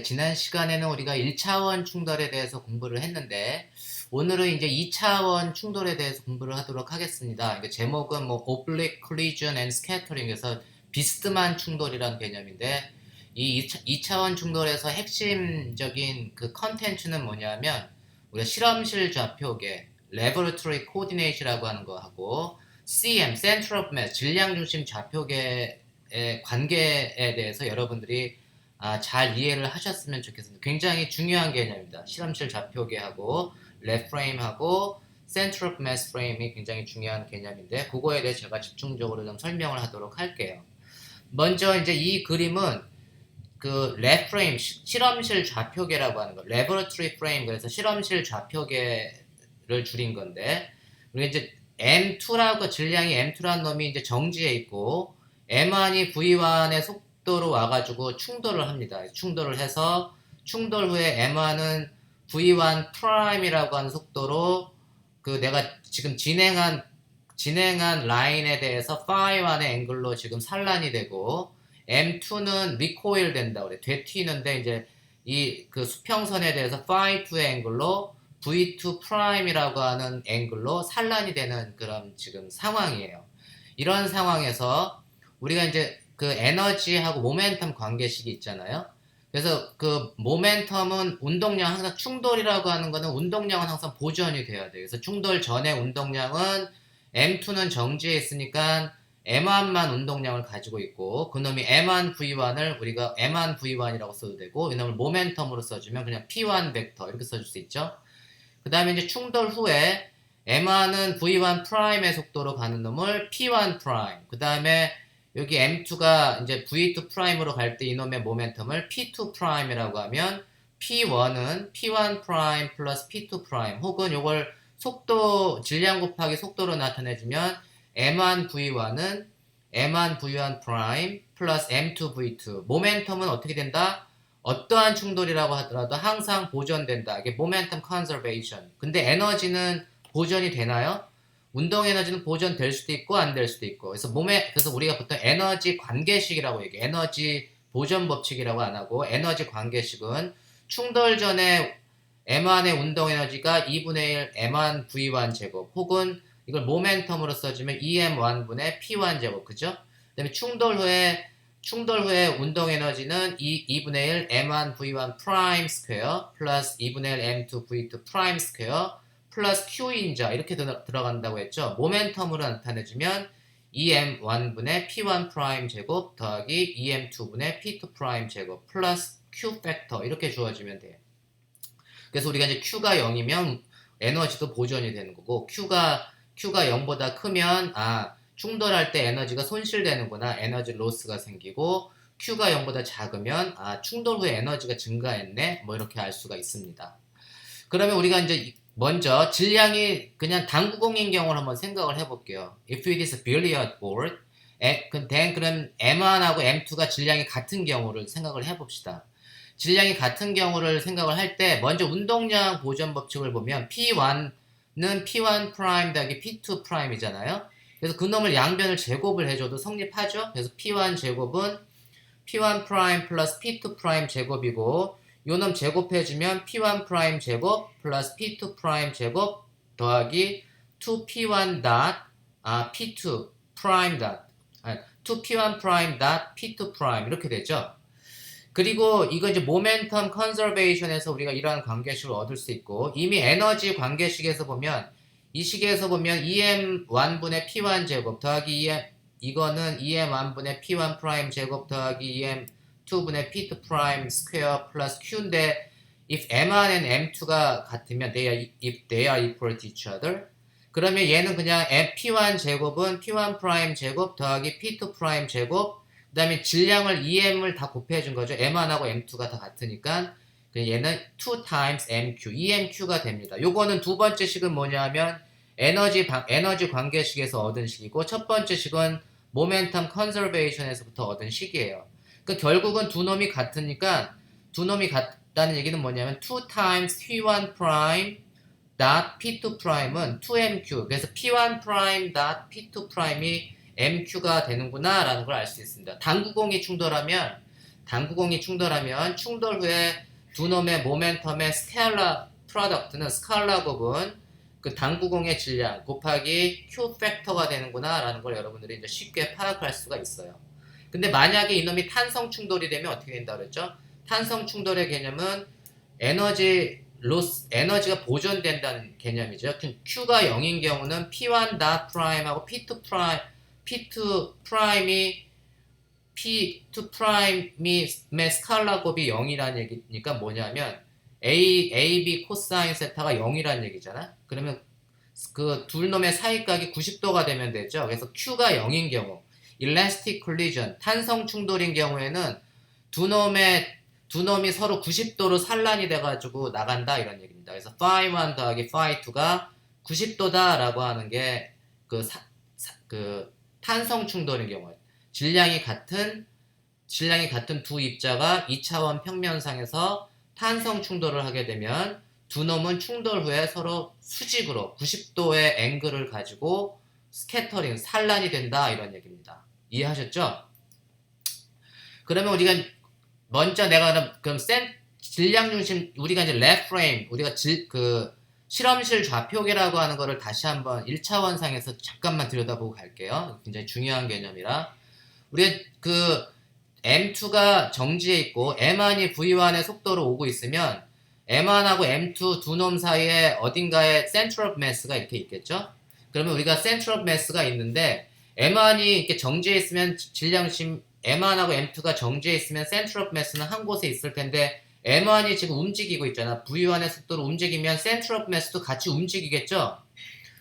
지난 시간에는 우리가 1차원 충돌에 대해서 공부를 했는데, 오늘은 이제 2차원 충돌에 대해서 공부를 하도록 하겠습니다. 그러니까 제목은 뭐 oblique collision and scattering에서 비스듬한 충돌이라는 개념인데, 이 2차원 충돌에서 핵심적인 그 컨텐츠는 뭐냐면, 우리가 실험실 좌표계, laboratory coordinate라고 하는 거 하고, CM, center of mass, 질량 중심 좌표계의 관계에 대해서 여러분들이 잘 이해를 하셨으면 좋겠습니다. 굉장히 중요한 개념입니다. 실험실 좌표계하고 랩 프레임하고 센터 오브 매스 프레임이 굉장히 중요한 개념인데, 그거에 대해서 제가 집중적으로 좀 설명을 하도록 할게요. 먼저 이제 이 그림은 그 랩 프레임, 실험실 좌표계라고 하는 거, 레버러토리 프레임, 그래서 실험실 좌표계를 줄인 건데, 우리가 이제 M2라고, 질량이 M2라는 놈이 이제 정지해 있고, M1이 V1의 속도로 와가지고 충돌을 합니다. 충돌을 해서 충돌 후에 M1은 V1 프라임이라고 하는 속도로 그 내가 지금 진행한 라인에 대해서 phi1의 앵글로 지금 산란이 되고, M2는 리코일 된다 그래. 되튀는데 이제 이 그 수평선에 대해서 phi2의 앵글로 V2 프라임이라고 하는 앵글로 산란이 되는 그런 지금 상황이에요. 이런 상황에서 우리가 이제 그 에너지하고 모멘텀 관계식이 있잖아요. 그래서 그 모멘텀은 운동량, 항상 충돌이라고 하는 거는 운동량은 항상 보존이 돼야 돼요. 그래서 충돌 전에 운동량은 M2는 정지해 있으니까 M1만 운동량을 가지고 있고, 그놈이 M1V1을 우리가 M1V1이라고 써도 되고, 이놈을 모멘텀으로 써주면 그냥 P1 벡터 이렇게 써줄 수 있죠. 그 다음에 이제 충돌 후에 M1은 V1 프라임의 속도로 가는 놈을 P1 프라임, 그 다음에 여기 M2가 이제 V2 프라임으로 갈 때 이놈의 모멘텀을 P2 프라임이라고 하면, P1은 P1 프라임 플러스 P2 프라임, 혹은 요걸 속도, 질량 곱하기 속도로 나타내주면 M1 V1은 M1 V1 프라임 플러스 M2 V2. 모멘텀은 어떻게 된다? 어떠한 충돌이라고 하더라도 항상 보존된다. 이게 모멘텀 컨저베이션. 근데 에너지는 보존이 되나요? 운동 에너지는 보존될 수도 있고 안 될 수도 있고. 그래서 우리가 보통 에너지 관계식이라고 얘기해. 에너지 보존 법칙이라고 안 하고, 에너지 관계식은 충돌 전에 M1의 운동 에너지가 2분의 1 M1 V1 제곱, 혹은 이걸 모멘텀으로 써주면 EM1분의 P1 제곱, 그죠? 그 다음에 충돌 후에 운동 에너지는 2분의 1 M1 V1 프라임 스퀘어 플러스 2분의 1 M2 V2 프라임 스퀘어 플러스 Q인자, 이렇게 들어간다고 했죠. 모멘텀으로 나타내주면 EM1분의 P1 프라임 제곱 더하기 EM2분의 P2 프라임 제곱 플러스 Q 팩터, 이렇게 주어지면 돼요. 그래서 우리가 이제 Q가 0이면 에너지도 보존이 되는 거고, Q가 0보다 크면 충돌할 때 에너지가 손실되는구나, 에너지 로스가 생기고, Q가 0보다 작으면 충돌 후에 에너지가 증가했네, 뭐 이렇게 알 수가 있습니다. 그러면 우리가 이제 먼저 질량이 그냥 당구공인 경우를 한번 생각을 해볼게요. If it is a billiard board, then 그럼 M1하고 M2가 질량이 같은 경우를 생각을 해봅시다. 질량이 같은 경우를 생각을 할 때 먼저 운동량 보존 법칙을 보면 P1는 P1 프라임 더하기 P2 프라임이잖아요. 그래서 그놈을 양변을 제곱을 해줘도 성립하죠. 그래서 P1 제곱은 P1 프라임 플러스 P2 프라임 제곱이고, 요놈 제곱해주면 P1 프라임 제곱 플러스 P2 프라임 제곱 더하기 2P1 닷 P2 프라임 닷 2P1 프라임 닷 P2 프라임, 이렇게 되죠. 그리고 이거 이제 모멘텀 컨저베이션에서 우리가 이러한 관계식을 얻을 수 있고, 이미 에너지 관계식에서 보면, 이 식에서 보면 EM1분의 P1 제곱 더하기 이거는 EM1분의 P1 프라임 제곱 더하기 EM2분의 P2 프라임 스퀘어 플러스 Q인데, if M1 and M2가 같으면 if they are equal to each other, 그러면 얘는 그냥 P1 제곱은 P1 프라임 제곱 더하기 P2 프라임 제곱, 그 다음에 질량을 EM을 다 곱해준 거죠. M1하고 M2가 다 같으니까 얘는 2 times MQ, EMQ가 됩니다. 요거는 두 번째 식은 뭐냐면 에너지 관계식에서 얻은 식이고, 첫 번째 식은 모멘텀 컨저베이션에서부터 얻은 식이에요. 그러니까 결국은 두 놈이 같으니까, 두 놈이 같다는 얘기는 뭐냐면 2 times P1 prime dot P2 prime은 2MQ, 그래서 P1 prime dot P2 prime이 MQ가 되는구나 라는 걸 알 수 있습니다. 당구공이 충돌하면 당구공이 충돌하면 충돌 후에 두 놈의 모멘텀의 스케일러 프로덕트는 스칼라 곱은 그 당구공의 질량 곱하기 Q 팩터가 되는구나 라는 걸 여러분들이 이제 쉽게 파악할 수가 있어요. 근데 만약에 이놈이 탄성 충돌이 되면 어떻게 된다 그랬죠? 탄성 충돌의 개념은 에너지 로스, 에너지가 보존된다는 개념이죠. Q가 0인 경우는 P1 다 프라임하고 P2 프라임, P2 프라임이 P2 프라임의 스칼라 곱이 0이라는 얘기니까 뭐냐면 AB 코사인 세타가 0이라는 얘기잖아. 그러면 그 둘 놈의 사이각이 90도가 되면 되죠. 그래서 Q가 0인 경우, elastic collision, 탄성 충돌인 경우에는 두 놈이 서로 90도로 산란이 돼가지고 나간다 이런 얘기입니다. 그래서 phi1 더하기 phi2가 90도다 라고 하는 게 그 탄성 충돌인 경우에 질량이 같은 두 입자가 2차원 평면상에서 탄성 충돌을 하게 되면 두 놈은 충돌 후에 서로 수직으로 90도의 앵글을 가지고 스캐터링, 산란이 된다 이런 얘기입니다. 이해하셨죠? 그러면 우리가 먼저 그럼 질량 중심 우리가 이제 left frame 우리가 실험실 좌표계라고 하는 거를 다시 한번 1차원상에서 잠깐만 들여다보고 갈게요. 굉장히 중요한 개념이라 우리가 그 M2가 정지해 있고 M1이 V1의 속도로 오고 있으면 M1하고 M2 두 놈 사이에 어딘가에 center of mass가 이렇게 있겠죠? 그러면 우리가 center of mass가 있는데 M1이 이렇게 정지해 있으면 질량심 M1하고 M2가 정지해 있으면 center of mass는 한 곳에 있을 텐데 M1이 지금 움직이고 있잖아. V1의 속도로 움직이면 center of mass도 같이 움직이겠죠?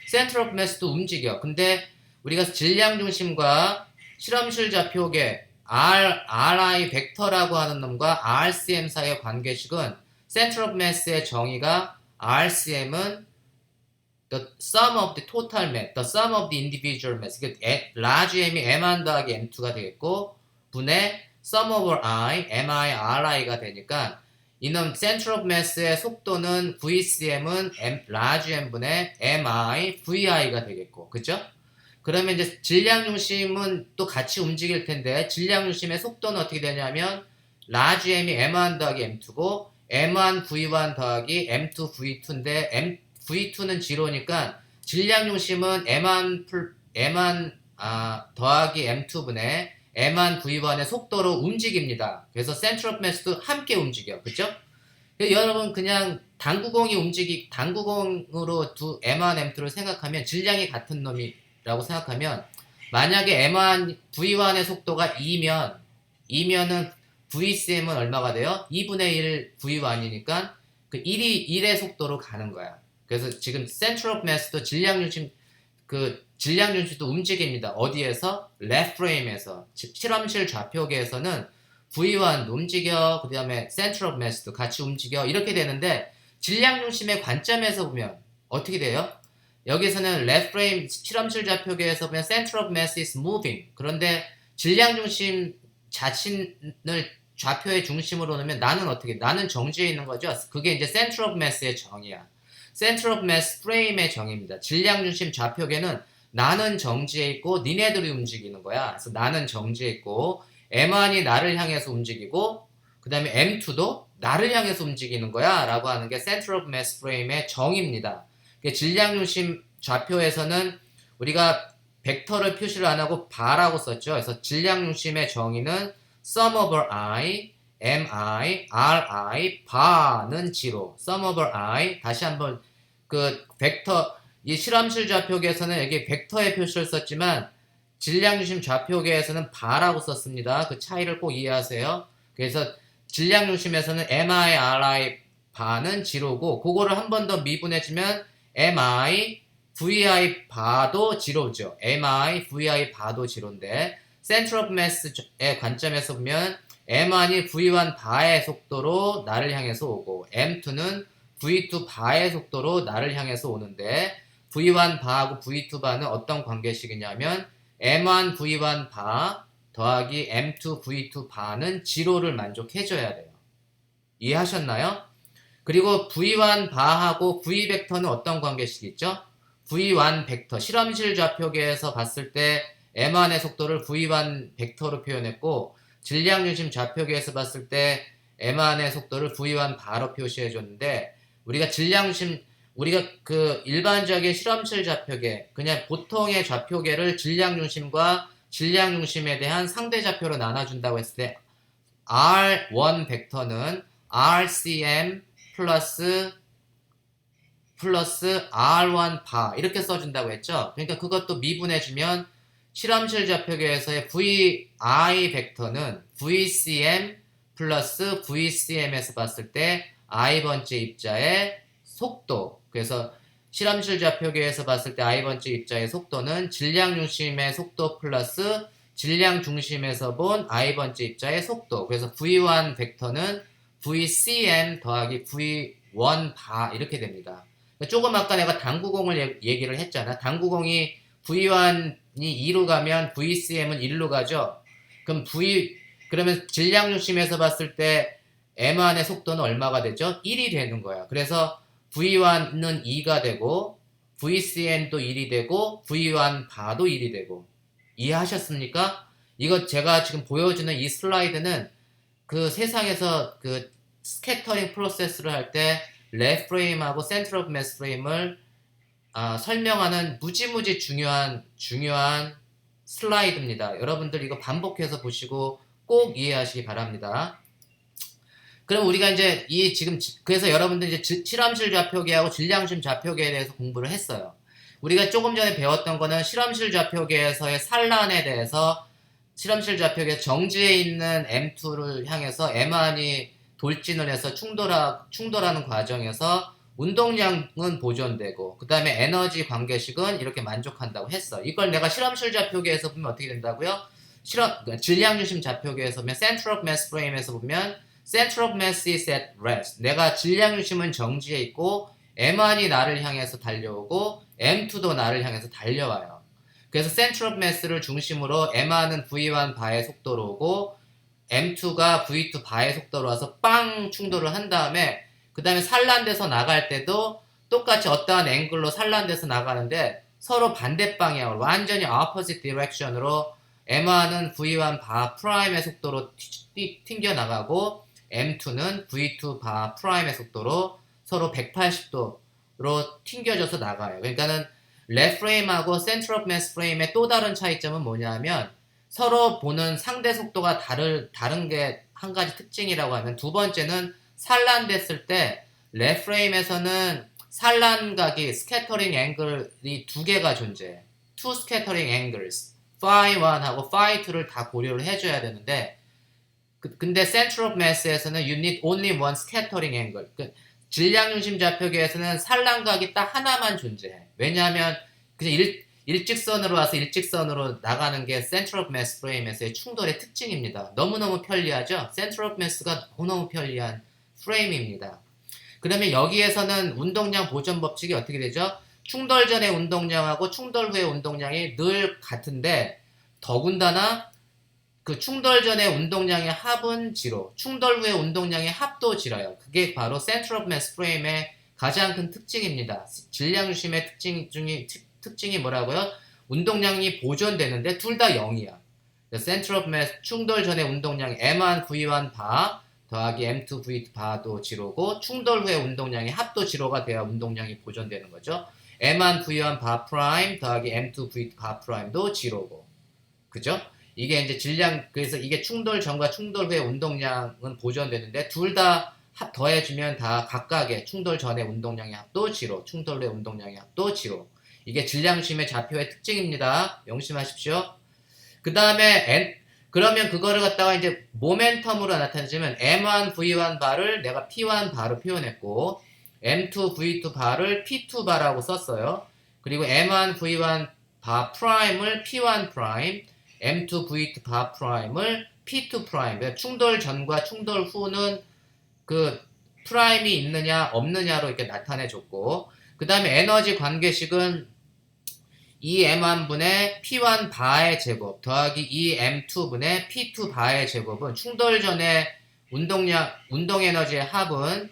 center of mass도 움직여. 근데 우리가 질량 중심과 실험실 좌표계 RI 벡터라고 하는 놈과 RCM 사이의 관계식은 center of mass의 정의가 RCM은 the sum of the total mass, the sum of the individual mass. large M이 M1 더하기 M2가 되겠고 분의 sum over I, MI, RI가 되니까 이놈 center of mass의 속도는 VCM은 large M분의 MI, VI가 되겠고 그죠? 그러면 이제 질량 중심은 또 같이 움직일 텐데 질량 중심의 속도는 어떻게 되냐면 large M이 M1 더하기 M2고 M1 V1 더하기 M2 V2인데 V2는 0니까 질량 중심은 M1 더하기 M2분의 M1 V1의 속도로 움직입니다. 그래서 center of mass도 함께 움직여. 그죠? 여러분 그냥 당구공으로 두 M1, M2를 생각하면 질량이 같은 놈이라고 생각하면 만약에 M1, V1의 속도가 2면은 VCM은 얼마가 돼요? 2분의 1 V1이니까 그 1의 속도로 가는 거야. 그래서 지금 center of mass도 질량 중심도 움직입니다. 어디에서? left frame에서. 실험실 좌표계에서는 V1도 움직여, 그 다음에 center of mass도 같이 움직여 이렇게 되는데 질량 중심의 관점에서 보면 어떻게 돼요? 여기서는 left frame 실험실 좌표계에서 보면 center of mass is moving. 그런데 질량 중심 자신을 좌표의 중심으로 놓으면 나는 정지해 있는 거죠. 그게 이제 center of mass의 정의야. center of mass frame의 정의입니다. 질량 중심 좌표계는 나는 정지해 있고 니네들이 움직이는 거야. 그래서 나는 정지해 있고 M1이 나를 향해서 움직이고 그 다음에 M2도 나를 향해서 움직이는 거야 라고 하는 게 center of mass frame의 정의입니다. 질량 중심 좌표에서는 우리가 벡터를 표시를 안 하고 바라고 썼죠. 그래서 질량 중심의 정의는 sum over I, MI, RI, 바는 0. sum over I 다시 한번 그 벡터 이 실험실 좌표계에서는 여기 벡터의 표시를 썼지만 질량 중심 좌표계에서는 바라고 썼습니다. 그 차이를 꼭 이해하세요. 그래서 질량 중심에서는 MI, RI 바는 0고 그거를 한 번 더 미분해주면 MI, VI 바도 0죠. MI, VI 바도 0인데 center of mass의 관점에서 보면 M1이 V1 바의 속도로 나를 향해서 오고 M2는 V2 바의 속도로 나를 향해서 오는데 V1 바하고 V2 바는 어떤 관계식이냐면 M1 V1 바 더하기 M2 V2 바는 0를 만족해줘야 돼요. 이해하셨나요? 그리고 V1 바하고 V 벡터는 어떤 관계식이 있죠? V1 벡터 실험실 좌표계에서 봤을 때 M1의 속도를 V1 벡터로 표현했고 질량 중심 좌표계에서 봤을 때 M1의 속도를 V1 바로 표시해 줬는데 우리가 그 일반적인 실험실 좌표계 그냥 보통의 좌표계를 질량 중심과 질량 중심에 대한 상대 좌표로 나눠준다고 했을 때 R1 벡터는 RCM 플러스 R1 바 이렇게 써준다고 했죠. 그러니까 그것도 미분해주면 실험실 좌표계에서의 VI 벡터는 VCM 플러스 VCM에서 봤을 때 I번째 입자의 속도. 그래서 실험실 좌표계에서 봤을 때 I번째 입자의 속도는 질량 중심의 속도 플러스 질량 중심에서 본 I번째 입자의 속도. 그래서 V1 벡터는 VCM 더하기 V1 바 이렇게 됩니다. 조금 아까 내가 당구공을 얘기를 했잖아. 당구공이 V1이 2로 가면 VCM은 1로 가죠. 그러면 질량 중심에서 봤을 때 M1의 속도는 얼마가 되죠? 1이 되는 거야. 그래서 V1은 2가 되고 VCM도 1이 되고 V1 바도 1이 되고 이해하셨습니까? 이거 제가 지금 보여주는 이 슬라이드는 그 세상에서 그 스캐터링 프로세스를 할 때 레프 프레임하고 센터 오브 매스 프레임을 설명하는 무지무지 중요한 슬라이드입니다. 여러분들 이거 반복해서 보시고 꼭 이해하시기 바랍니다. 그럼 우리가 이제 그래서 여러분들 이제 실험실 좌표계하고 질량중 좌표계에 대해서 공부를 했어요. 우리가 조금 전에 배웠던 거는 실험실 좌표계에서의 산란에 대해서 실험실 좌표계 정지에 있는 M2를 향해서 M1이 돌진을 해서 충돌하는 과정에서 운동량은 보존되고 그 다음에 에너지 관계식은 이렇게 만족한다고 했어. 이걸 내가 실험실 좌표계에서 보면 어떻게 된다고요? 질량 중심 좌표계에서 보면 Center of Mass Frame에서 보면 Center of Mass is at rest. 내가 질량 중심은 정지해 있고 M1이 나를 향해서 달려오고 M2도 나를 향해서 달려와요. 그래서 Center of Mass를 중심으로 M1은 V1 바의 속도로 오고 M2가 V2 바의 속도로 와서 빵 충돌을 한 다음에 그 다음에 산란돼서 나갈 때도 똑같이 어떠한 앵글로 산란돼서 나가는데 서로 반대 방향으로 완전히 opposite direction으로 M1은 V1 바 프라임의 속도로 튕겨 나가고 M2는 V2 바 프라임의 속도로 서로 180도로 튕겨져서 나가요. 그러니까는 레프 프레임하고 센터 오브 매스 프레임의 또 다른 차이점은 뭐냐면 서로 보는 상대 속도가 다른 게 한 가지 특징이라고 하면 두 번째는 산란됐을 때 레프 프레임에서는 산란각이 스캐터링 앵글이 두 개가 존재해. two scattering angles. phi 1하고 phi 2를 다 고려를 해줘야 되는데 근데 center of mass에서는 you need only one scattering angle. 질량 중심 좌표계에서는 산란각이 딱 하나만 존재해. 왜냐하면 그냥 일직선으로 와서 일직선으로 나가는 게 center of mass 프레임에서의 충돌의 특징입니다. 너무너무 편리하죠? center of mass가 너무너무 편리한 프레임입니다. 그러면 여기에서는 운동량 보존 법칙이 어떻게 되죠? 충돌 전의 운동량하고 충돌 후의 운동량이 늘 같은데 더군다나 그 충돌 전의 운동량의 합은 지로, 충돌 후의 운동량의 합도 지로요. 그게 바로 center of mass 프레임의 가장 큰 특징입니다. 질량 중심의 특징이 뭐라고요? 운동량이 보존되는데 둘 다 0이야. center of mass 충돌 전의 운동량 M1 V1 바 더하기 M2 V2 바도 지로고 충돌 후의 운동량의 합도 지로가 돼야 운동량이 보존되는 거죠. M1 V1 바 프라임 더하기 M2 V2 바 프라임도 지로고. 그죠? 이게 이제 그래서 이게 충돌 전과 충돌 후의 운동량은 보존되는데 둘 다 합 더해주면 다 각각의 충돌 전의 운동량의 합도 지로, 충돌 후의 운동량의 합도 지로. 이게 질량심의 좌표의 특징입니다. 명심하십시오. 그 다음에 그러면 그거를 갖다가 이제 모멘텀으로 나타내주면 M1 V1 바를 내가 P1 바로 표현했고 M2 V2 바를 P2 바라고 썼어요. 그리고 M1 V1 바 프라임을 P1 프라임, M2 V2 바 프라임을 P2 프라임. 충돌 전과 충돌 후는 그 프라임이 있느냐 없느냐로 이렇게 나타내줬고 그 다음에 에너지 관계식은 EM1분의 P1 바의 제곱 더하기 EM2분의 P2 바의 제곱은 충돌 전의 운동 에너지의 합은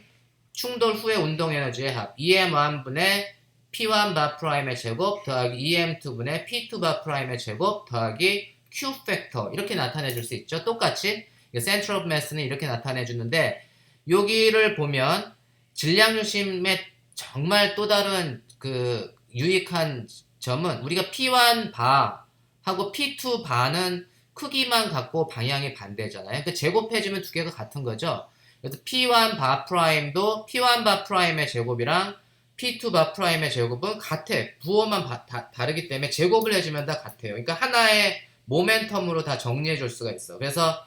충돌 후의 운동 에너지의 합 EM1분의 P1 바 프라임의 제곱 더하기 EM2분의 P2 바 프라임의 제곱 더하기 Q 팩터 이렇게 나타내 줄 수 있죠. 똑같이 center of mass는 이렇게 나타내 주는데 여기를 보면 질량 중심의 정말 또 다른 그 유익한 점은 우리가 P1 바하고 P2 바는 크기만 같고 방향이 반대잖아요. 그 제곱해주면 두 개가 같은 거죠. 그래서 P1 바 프라임도 P1 바 프라임의 제곱이랑 P2 바 프라임의 제곱은 같아. 부호만 다르기 때문에 제곱을 해주면 다 같아요. 그러니까 하나의 모멘텀으로 다 정리해 줄 수가 있어. 그래서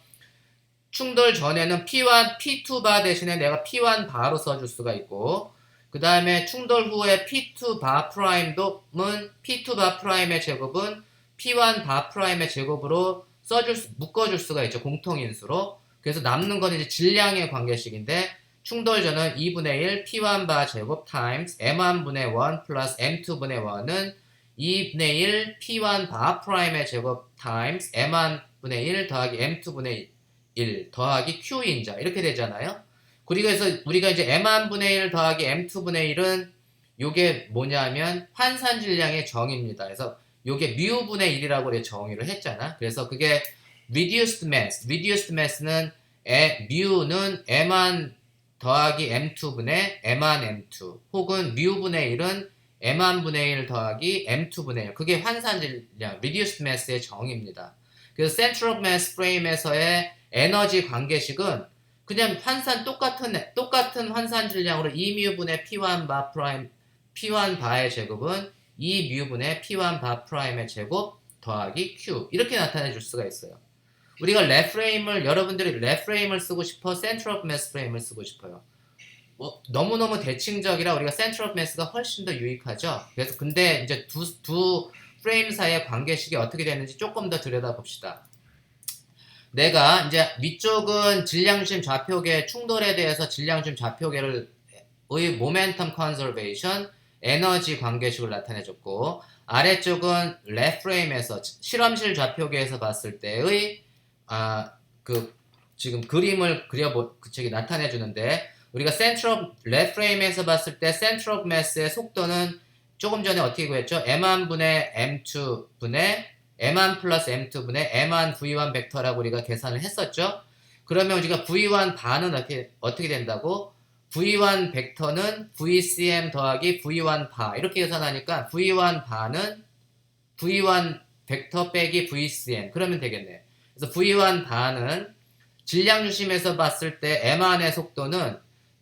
충돌 전에는 P1, P2 바 대신에 내가 P1 바로 써줄 수가 있고 그 다음에 충돌 후에 P2 바 프라임도 P2 바 프라임의 제곱은 P1 바 프라임의 제곱으로 묶어줄 수가 있죠. 공통인수로. 그래서 남는 건 이제 질량의 관계식인데 충돌 전은 2분의 1 P1 바 제곱 타임스 M1분의 1 플러스 M2분의 1은 2분의 1 P1 바 프라임의 제곱 타임스 M1분의 1 더하기 M2분의 1 더하기 Q인자 이렇게 되잖아요. 그리고 해서 우리가 이제 M1분의 1 더하기 M2분의 1은 요게 뭐냐면 환산 질량의 정의입니다. 그래서 요게 뮤분의 1이라고 우리가 정의를 했잖아. 그래서 그게 reduced mass는 뮤는 M1 더하기 M2분의 M1 M2 혹은 뮤분의 1은 M1분의 1 더하기 M2분의 1 그게 환산 질량 reduced mass의 정의입니다. 그래서 center of mass frame에서의 에너지 관계식은 그냥 똑같은 환산 질량으로 2뮤분의 P1 바 프라임 P1 바의 제곱은 2뮤분의 P1 바 프라임의 제곱 더하기 Q 이렇게 나타내 줄 수가 있어요. 우리가 여러분들이 레프레임을 쓰고 싶어, center of mass 프레임을 쓰고 싶어요. 너무너무 대칭적이라 우리가 center of mass가 훨씬 더 유익하죠. 그래서 근데 이제 두 프레임 사이의 관계식이 어떻게 되는지 조금 더 들여다봅시다. 내가 이제 위쪽은 질량중 좌표계 충돌에 대해서 질량중 좌표계의 모멘텀 컨저베이션 에너지 관계식을 나타내줬고 아래쪽은 레프레임에서 실험실 좌표계에서 봤을 때의 지금 그림을 나타내 주는데 우리가 레프레임에서 봤을 때 center of mass의 속도는 조금 전에 어떻게 구했죠? M1분의 M2분의 M1 플러스 M2분의 M1 V1 벡터라고 우리가 계산을 했었죠? 그러면 우리가 V1 바는 어떻게 된다고? V1 벡터는 VCM 더하기 V1 바 이렇게 계산하니까 V1 바는 V1 벡터 빼기 VCM 그러면 되겠네. 그래서 V1 바는 질량 중심에서 봤을 때 M1의 속도는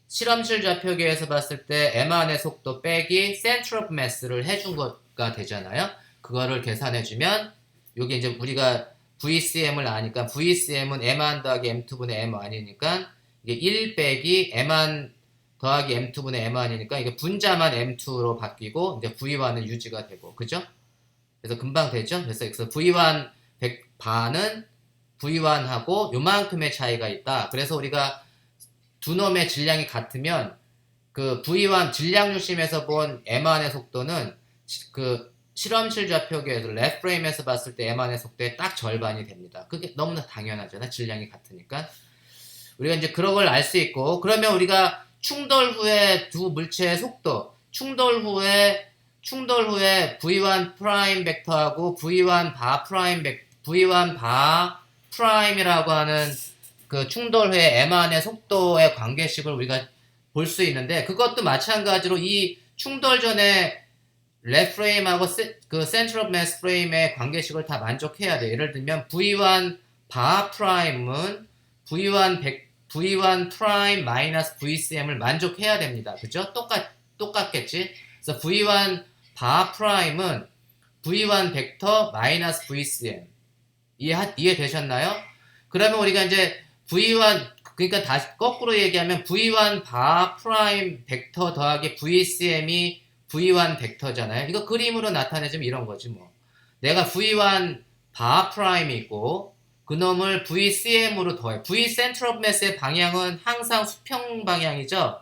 실험실 좌표계에서 봤을 때 M1의 속도 빼기 center of mass를 해준 거가 되잖아요. 그거를 계산해주면 여기 이제 우리가 VCM을 아니까 VCM은 M1 더하기 M2분의 M1이니까 이게 1 빼기 M1 더하기 M2분의 M1이니까 이게 분자만 M2로 바뀌고 이제 V1은 유지가 되고 그죠? 그래서 금방 되죠? 그래서 V1 바는 V1하고 요만큼의 차이가 있다. 그래서 우리가 두 놈의 질량이 같으면 그 V1 질량 중심에서 본 M1의 속도는 그 실험실 좌표계에서 레프레임에서 봤을 때 M1의 속도의 딱 절반이 됩니다. 그게 너무나 당연하잖아. 질량이 같으니까. 우리가 이제 그런 걸 알 수 있고 그러면 우리가 충돌 후에 두 물체의 속도 충돌 후에 V1 프라임 벡터하고 V1 바 프라임이라고 하는 그 충돌 후에 M1의 속도의 관계식을 우리가 볼 수 있는데 그것도 마찬가지로 이 충돌 전에 레프레임하고 그 center of mass 프레임의 관계식을 다 만족해야 돼. 예를 들면 V1 바 프라임은 V1 프라임 마이너스 VCM을 만족해야 됩니다. 그죠? 똑같겠지? 그래서 V1 바 프라임은 V1 벡터 마이너스 VCM 이해되셨나요? 그러면 우리가 이제 그러니까 다시 거꾸로 얘기하면 V1 바 프라임 벡터 더하기 VCM이 V1 벡터잖아요. 이거 그림으로 나타내주면 이런 거지 뭐. 내가 V1 바 프라임이 있고 그놈을 VCM으로 더해. V center of mass의 방향은 항상 수평 방향이죠.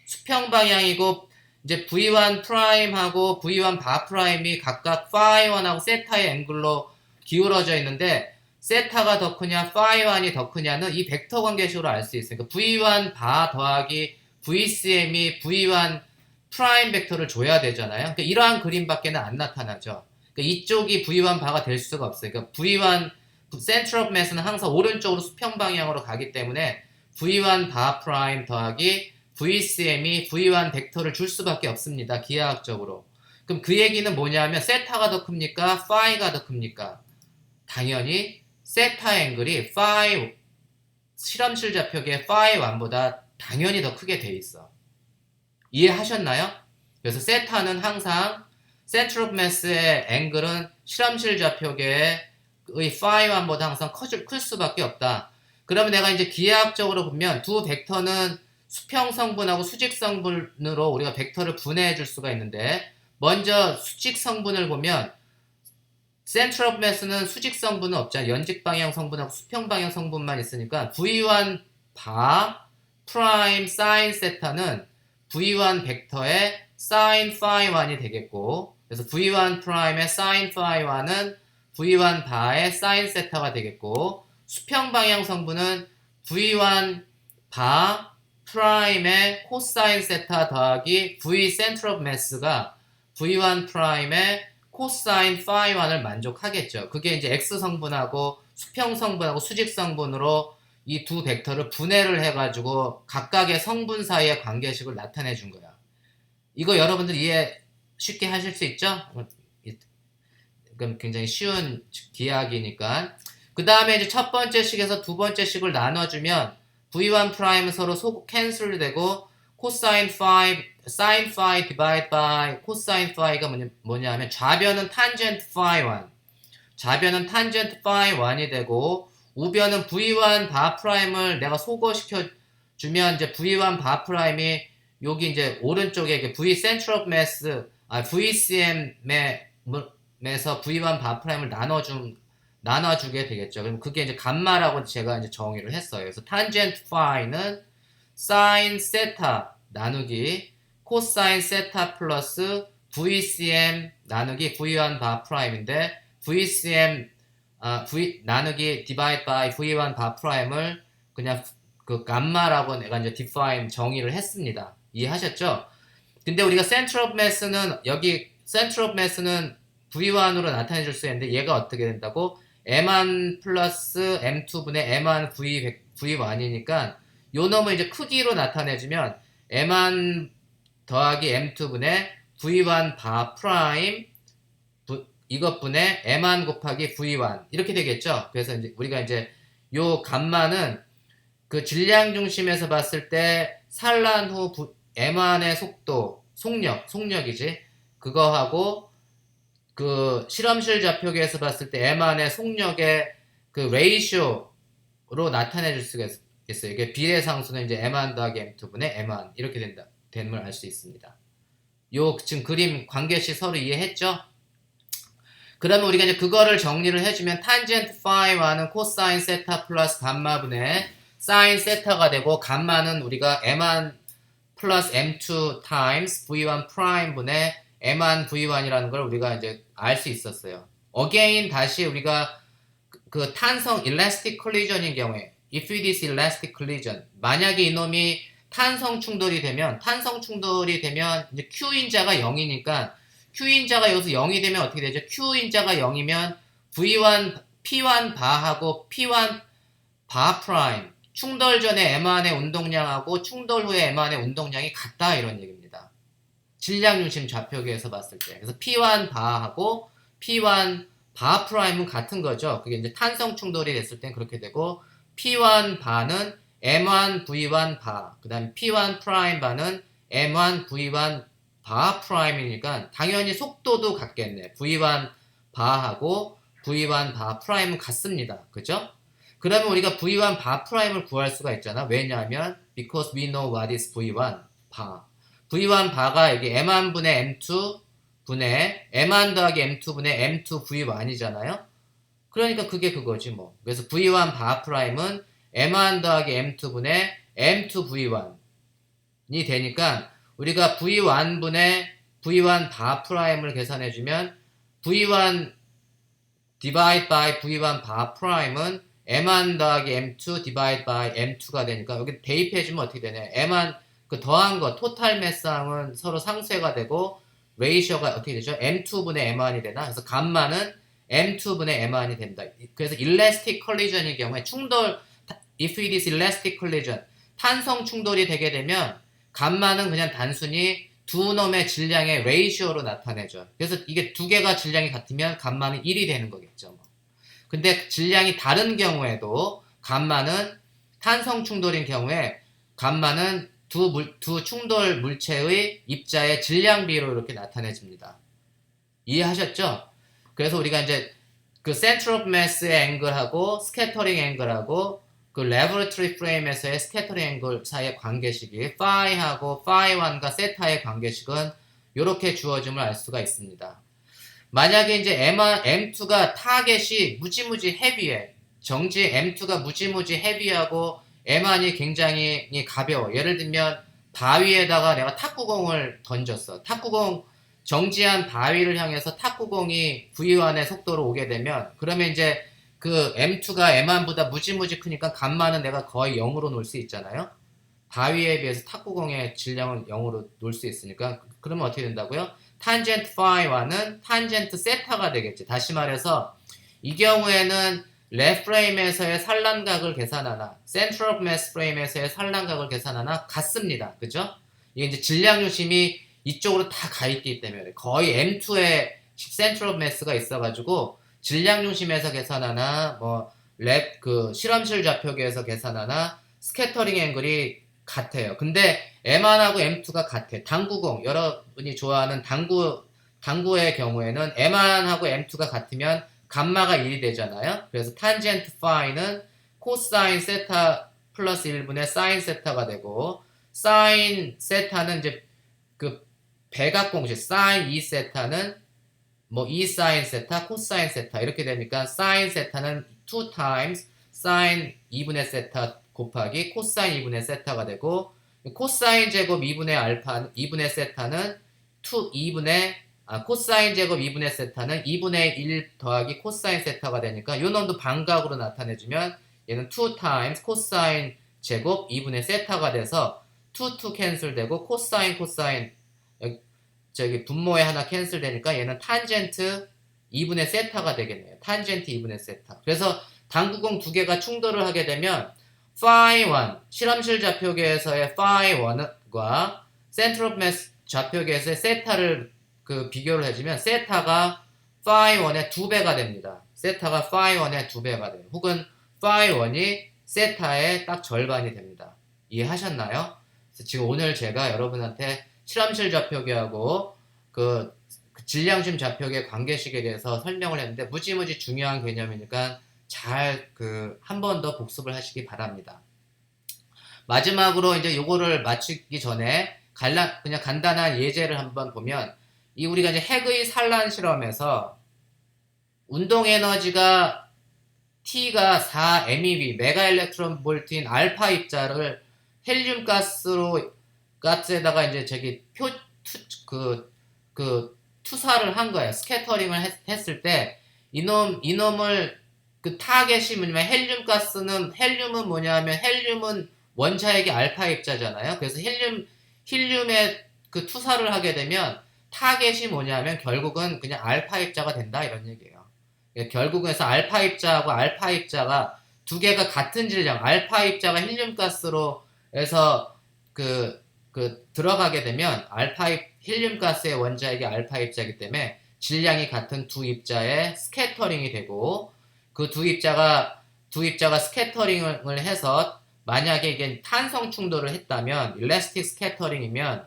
수평 방향이고 이제 V1 프라임하고 V1 바 프라임이 각각 phi1하고 세타의 앵글로 기울어져 있는데 세타가 더 크냐 phi1이 더 크냐는 이 벡터 관계식으로 알 수 있으니까 V1 바 더하기 VCM이 V1 프라임 벡터를 줘야 되잖아요. 그러니까 이러한 그림밖에는 안 나타나죠. 그러니까 이쪽이 V1 바가 될 수가 없어요. 그러니까 V1 센터 오브 매스는 항상 오른쪽으로 수평 방향으로 가기 때문에 V1 바 프라임 더하기 VCM이 V1 벡터를 줄 수밖에 없습니다. 기하학적으로. 그럼 그 얘기는 뭐냐면 세타가 더 큽니까? 파이가 더 큽니까? 당연히 세타 앵글이 파이 실험실 좌표계 파이 1보다 당연히 더 크게 돼 있어. 이해하셨나요? 그래서 세타는 항상 센터 오브 매스의 앵글은 실험실 좌표계의 파이 1보다 항상 클 수밖에 없다. 그러면 내가 이제 기하학적으로 보면 두 벡터는 수평 성분하고 수직 성분으로 우리가 벡터를 분해해 줄 수가 있는데 먼저 수직 성분을 보면 센터 오브 매스는 수직 성분은 없잖아요. 연직 방향 성분하고 수평 방향 성분만 있으니까 V1 바 프라임 사인 세타는 V1 벡터의 사인 파이 1이 되겠고 그래서 V1 프라임의 사인 파이 1은 V1 바의 사인 세타가 되겠고 수평 방향 성분은 V1 바 프라임의 코사인 세타 더하기 V 센터 오브 매스가 V1 프라임의 코사인 파이 1을 만족하겠죠. 그게 이제 X 성분하고 수평 성분하고 수직 성분으로 이 두 벡터를 분해를 해가지고 각각의 성분 사이의 관계식을 나타내 준 거야. 이거 여러분들 이해 쉽게 하실 수 있죠? 그럼 굉장히 쉬운 기하학이니까. 그 다음에 이제 첫 번째 식에서 두 번째 식을 나눠주면 V1 프라임은 서로 캔슬 되고 코사인 파이 sin phi divided by cosine phi가 뭐냐 하면 좌변은 tangent phi 1 좌변은 tangent phi 1이 되고 우변은 V1 바 프라임을 내가 소거시켜 주면 이제 V1 바 프라임이 여기 이제 오른쪽에 V center of mass VCM에서 V1 바 프라임을 나눠주게 되겠죠. 그럼 그게 이제 감마라고 제가 이제 정의를 했어요. 그래서 tangent phi는 sin 세타 나누기 코사인 세타 플러스 VCM 나누기 V1 바 프라임인데 VCM 나누기 divide by V1 바 프라임을 그냥 그 감마라고 내가 이제 define 정의를 했습니다. 이해하셨죠? 근데 우리가 center of mass는 여기 center of mass는 V1으로 나타내 줄 수 있는데 얘가 어떻게 된다고? M1 플러스 M2분의 M1 V1이니까 요 놈을 이제 크기로 나타내주면 M1 더하기 M2분의 V1 바 프라임 이것분의 M1 곱하기 V1 이렇게 되겠죠. 그래서 이제 우리가 이제 요 감마는 그 질량 중심에서 봤을 때 산란 후 M1의 속도 속력이지 그거하고 그 실험실 좌표계에서 봤을 때 M1의 속력의 그 레이쇼로 나타내 줄 수가 있어요. 이게 비례상수는 이제 M1 더하기 M2분의 M1 이렇게 됨을 알 수 있습니다. 요 지금 그림 관계식 서로 이해했죠? 그러면 우리가 이제 그거를 정리를 해주면 tangent phi 1은 코사인 세타 플러스 감마분의 사인 세타가 되고 감마는 우리가 M1 플러스 M2 times V1 프라임 분의 M1 V1이라는 걸 우리가 이제 알 수 있었어요. again 다시 우리가 그 탄성 elastic collision인 경우에 if it is elastic collision 만약에 이놈이 탄성 충돌이 되면 이제 Q인자가 0이니까 Q인자가 여기서 0이 되면 어떻게 되죠? Q인자가 0이면 V1 P1 바하고 P1 바 프라임 충돌 전에 M1의 운동량하고 충돌 후에 M1의 운동량이 같다 이런 얘기입니다. 질량 중심 좌표계에서 봤을 때. 그래서 P1 바하고 P1 바 프라임은 같은 거죠. 그게 이제 탄성 충돌이 됐을 땐 그렇게 되고 P1 바는 M1 V1 바, 그 다음에 P1 프라임 바는 M1 V1 바 프라임이니까 당연히 속도도 같겠네. V1 바하고 V1 바 프라임은 같습니다. 그죠? 그러면 우리가 V1 바 프라임을 구할 수가 있잖아. 왜냐하면 because we know what is V1 바. V1 바가 여기 M1 분의 M2 분의 M1 더하기 M2 분의 M2 V1이잖아요. 그러니까 그게 그거지 뭐. 그래서 V1 바 프라임은 M1 더하기 M2 분의 M2 V1이 되니까 우리가 V1 분의 V1 바 프라임을 계산해주면 V1 divide by V1 바 프라임은 M1 더하기 M2 divide by M2가 되니까 여기 대입해주면 어떻게 되냐. M1 그 더한 거 토탈 매스항은 서로 상쇄가 되고 레이셔가 어떻게 되죠? M2분의 M1이 되나? 그래서 감마는 M2분의 M1이 된다. 그래서 elastic collision일 경우에 충돌, if it is elastic collision, 탄성 충돌이 되게 되면 감마는 그냥 단순히 두 놈의 질량의 레이시오로 나타내죠. 그래서 이게 두 개가 질량이 같으면 감마는 1이 되는 거겠죠. 뭐. 근데 질량이 다른 경우에도 감마는 탄성 충돌인 경우에 감마는 두 충돌 물체의 입자의 질량 비로 이렇게 나타내집니다. 이해하셨죠? 그래서 우리가 이제 그 center of mass의 앵글하고 scattering 앵글하고 그 laboratory frame에서의 scattering 앵글 사이의 관계식이 phi하고 phi1과 세타의 관계식은 이렇게 주어짐을 알 수가 있습니다. 만약에 이제 M2가 타겟이 무지무지 헤비해. 정지 M2가 무지무지 헤비하고 M1이 굉장히 가벼워. 예를 들면 바위에다가 내가 탁구공을 던졌어. 탁구공 정지한 바위를 향해서 탁구공이 V1의 속도로 오게 되면 그러면 이제 그 M2가 M1보다 무지무지 크니까 감마는 내가 거의 0으로 놓을 수 있잖아요. 바위에 비해서 탁구공의 질량은 0으로 놓을 수 있으니까 그러면 어떻게 된다고요? 탄젠트 phi1은 탄젠트 세타가 되겠지. 다시 말해서 이 경우에는 레 프레임에서의 산란각을 계산하나 센트럴 오브 매스 프레임에서의 산란각을 계산하나 같습니다. 그죠? 이게 이제 질량 중심이 이쪽으로 다 가 있기 때문에 거의 M2에 센트럴 오브 매스가 있어가지고 질량 중심에서 계산하나 그 실험실 좌표계에서 계산하나 스캐터링 앵글이 같아요. 근데 M1하고 M2가 같아. 당구공 여러분이 좋아하는 당구의 경우에는 M1하고 M2가 같으면 감마가 1이 되잖아요. 그래서 탄젠트 파이는 코사인 세타 플러스 1분의 사인 세타가 되고 사인 세타는 이제 그 백악공식 사인 2세타는 2 사인 세타, 코사인 세타 이렇게 되니까 사인 세타는 2 times 사인 2분의 세타 곱하기 코사인 2분의 세타가 되고 코사인 제곱 2분의 알파 2분의 세타는 코사인 제곱 2분의 세타는 2분의 1 더하기 코사인 세타가 되니까 이 놈도 반각으로 나타내주면 얘는 2 times 코사인 제곱 2분의 세타가 돼서 2 캔슬되고 코사인 저기 분모에 하나 캔슬 되니까 얘는 탄젠트 2분의 세타가 되겠네요. 탄젠트 2분의 세타. 그래서 당구공 두 개가 충돌을 하게 되면 phi1 실험실 좌표계에서의 phi1과 센터 오브 매스 좌표계에서의 세타를 비교를 해주면 세타가 phi1의 2배가 됩니다. 세타가 phi1의 2배가 돼요. 혹은 phi1이 세타의 딱 절반이 됩니다. 이해하셨나요? 지금 오늘 제가 여러분한테 실험실 좌표계하고 그 질량심 좌표계 관계식에 대해서 설명을 했는데 무지무지 중요한 개념이니까 잘 한 번 더 복습을 하시기 바랍니다. 마지막으로 이제 요거를 마치기 전에 그냥 간단한 예제를 한번 보면 우리가 이제 핵의 산란 실험에서 운동 에너지가 T가 4 MeV 메가 일렉트론 볼트인 알파 입자를 헬륨 가스에다가 이제 투사를 한 거예요. 스캐터링을 했을 때 이놈을 그 타겟이 뭐냐면 헬륨은 뭐냐면 헬륨은 원자핵이 알파 입자잖아요. 그래서 헬륨에 그 투사를 하게 되면 타겟이 뭐냐면 결국은 그냥 알파 입자가 된다 이런 얘기예요. 결국은 해서 알파 입자하고 알파 입자가 두 개가 같은 질량, 알파 입자가 헬륨 가스로 해서 들어가게 되면 헬륨 가스의 원자핵이 알파 입자이기 때문에 질량이 같은 두 입자의 스캐터링이 되고 그 두 입자가 스캐터링을 해서 만약에 이게 탄성 충돌을 했다면 일라스틱 스캐터링이면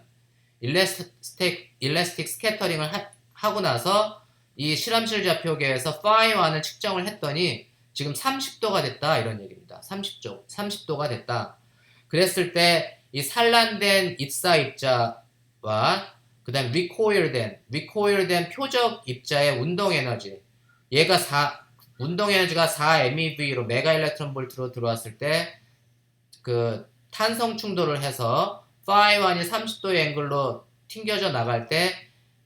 일라스틱 스캐터링을 하고 나서 이 실험실 좌표계에서 phi1을 측정을 했더니 지금 30도가 됐다 이런 얘기입니다. 30도가 됐다. 그랬을 때 이 산란된 입사 입자와 그 다음 리코일된 표적 입자의 운동 에너지 운동 에너지가 4 MeV로 메가 일렉트론 볼트로 들어왔을 때 그 탄성 충돌을 해서 phi1이 30도의 앵글로 튕겨져 나갈 때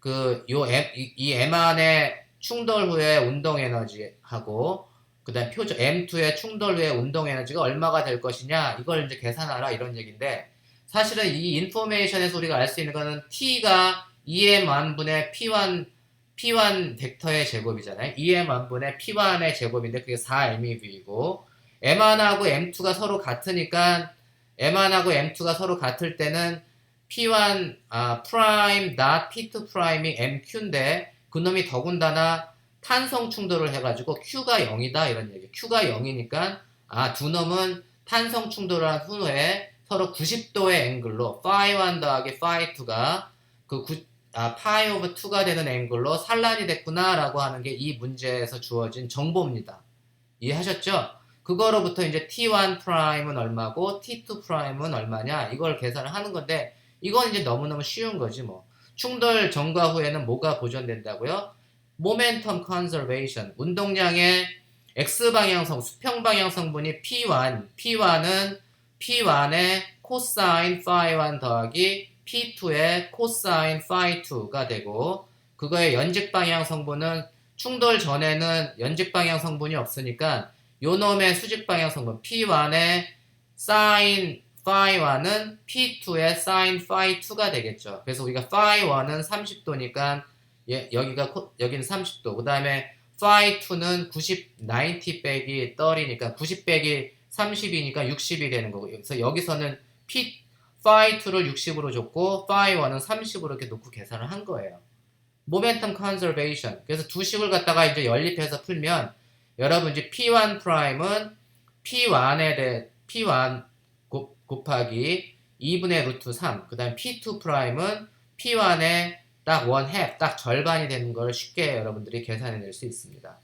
이 M1의 충돌 후의 운동 에너지하고 그 다음 표적 M2의 충돌 후의 운동 에너지가 얼마가 될 것이냐 이걸 이제 계산하라 이런 얘기인데 사실은 이 인포메이션에서 우리가 알 수 있는 거는 T가 EM1분의 P1 벡터의 제곱이잖아요. EM1분의 P1의 제곱인데 그게 4MEV이고 M1하고 M2가 서로 같으니까 M1하고 M2가 서로 같을 때는 P1 프라임 닷 P2 프라임이 MQ인데 그놈이 더군다나 탄성 충돌을 해가지고 Q가 0이다 이런 얘기. Q가 0이니까 두 놈은 탄성 충돌을 한 후에 서로 90도의 앵글로 phi1 더하기 phi2가 pi over 2가 되는 앵글로 산란이 됐구나 라고 하는 게 이 문제에서 주어진 정보입니다. 이해하셨죠? 그거로부터 이제 t1 프라임은 얼마고 t2 프라임은 얼마냐 이걸 계산을 하는 건데 이건 이제 너무너무 쉬운 거지 뭐. 충돌 전과 후에는 뭐가 보존된다고요? 모멘텀 컨저베이션. 운동량의 x방향성, 수평방향 성분이 P1은 P1의 코사인 phi1 더하기 P2의 코사인 phi2가 되고 그거의 연직방향 성분은 충돌 전에는 연직방향 성분이 없으니까 요놈의 수직방향 성분 P1의 sin phi1은 P2의 sin phi2가 되겠죠. 그래서 우리가 phi1은 30도니까 여기는 30도. 그 다음에 phi2는 90 빼기 30이니까 90 빼기 30이니까 60이 되는 거고. 그래서 여기서는 phi2를 60으로 줬고 phi1은 30으로 이렇게 놓고 계산을 한 거예요. 모멘텀 컨저베이션. 그래서 두 식을 갖다가 이제 연립해서 풀면 여러분 이제 P1 프라임은 P1 곱하기 2분의 루트 3. 그 다음 P2 프라임은 P1의 딱 1/2, 딱 절반이 되는 걸 쉽게 여러분들이 계산해낼 수 있습니다.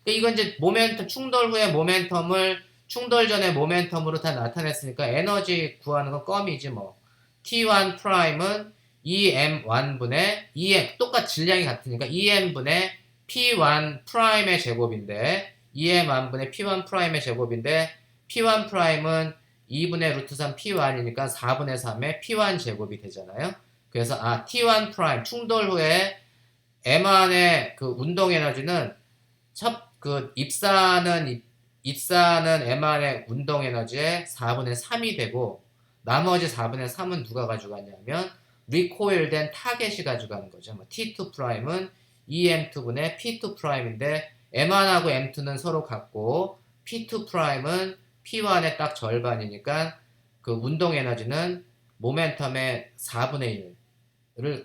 이건 이제 모멘텀, 충돌 후에 모멘텀을 충돌 전에 모멘텀으로 다 나타냈으니까 에너지 구하는 건 껌이지 뭐. T1 프라임은 EM1분의 EM, 똑같이 질량이 같으니까 EM분의 P1 프라임의 제곱인데 EM1분의 P1 프라임의 제곱인데 P1 프라임은 2분의 루트 3 P1이니까 4분의 3의 P1 제곱이 되잖아요. 그래서 T1 프라임 충돌 후에 M1의 그 운동 에너지는 입사하는 M1의 운동 에너지의 4분의 3이 되고 나머지 4분의 3은 누가 가져가냐면 리코일된 타겟이 가져가는 거죠. 뭐 T2 프라임은 EM2분의 P2 프라임인데 M1하고 M2는 서로 같고 P2 프라임은 P1의 딱 절반이니까 그 운동 에너지는 모멘텀의 4분의 1을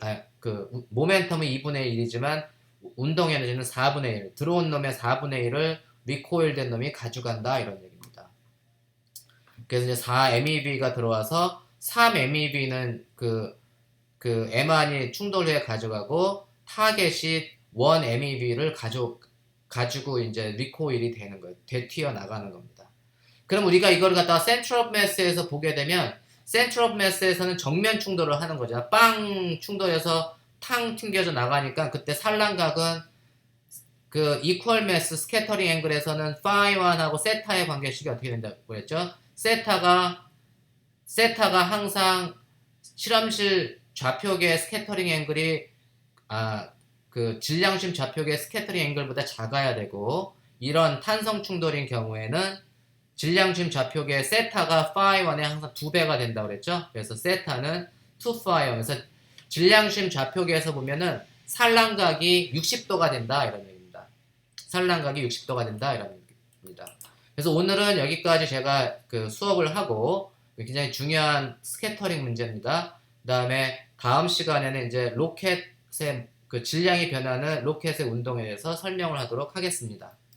모멘텀은 2분의 1이지만 운동 에너지는 4분의 1. 들어온 놈의 4분의 1을 리코일된 놈이 가져간다 이런 얘기입니다. 그래서 이제 4MEV가 들어와서 3MEV는 그 M1이 충돌 후에 가져가고 타겟이 1MEV를 가지고 이제 리코일이 되는 거예요. 되튀어 나가는 겁니다. 그럼 우리가 이걸 갖다가 센터 오브 매스에서 보게 되면 센터 오브 매스에서는 정면 충돌을 하는 거잖아. 빵 충돌해서 탕 튕겨져 나가니까 그때 산란각은 그 이퀄 매스 스캐터링 앵글에서는 phi1하고 세타의 관계식이 어떻게 된다고 그랬죠? 세타가 항상 실험실 좌표계 스캐터링 앵글이 그 질량심 좌표계 스캐터링 앵글보다 작아야 되고 이런 탄성 충돌인 경우에는 질량심 좌표계 세타가 phi1의 항상 2배가 된다고 그랬죠? 그래서 세타는 2phi1. 그래서 질량심 좌표계에서 보면은 산란각이 60도가 된다 이런 얘기입니다. 산란각이 60도가 된다 이런 얘기입니다. 그래서 오늘은 여기까지 제가 그 수업을 하고 굉장히 중요한 스캐터링 문제입니다. 그 다음에 다음 시간에는 이제 로켓의 그 질량이 변하는 로켓의 운동에 대해서 설명을 하도록 하겠습니다.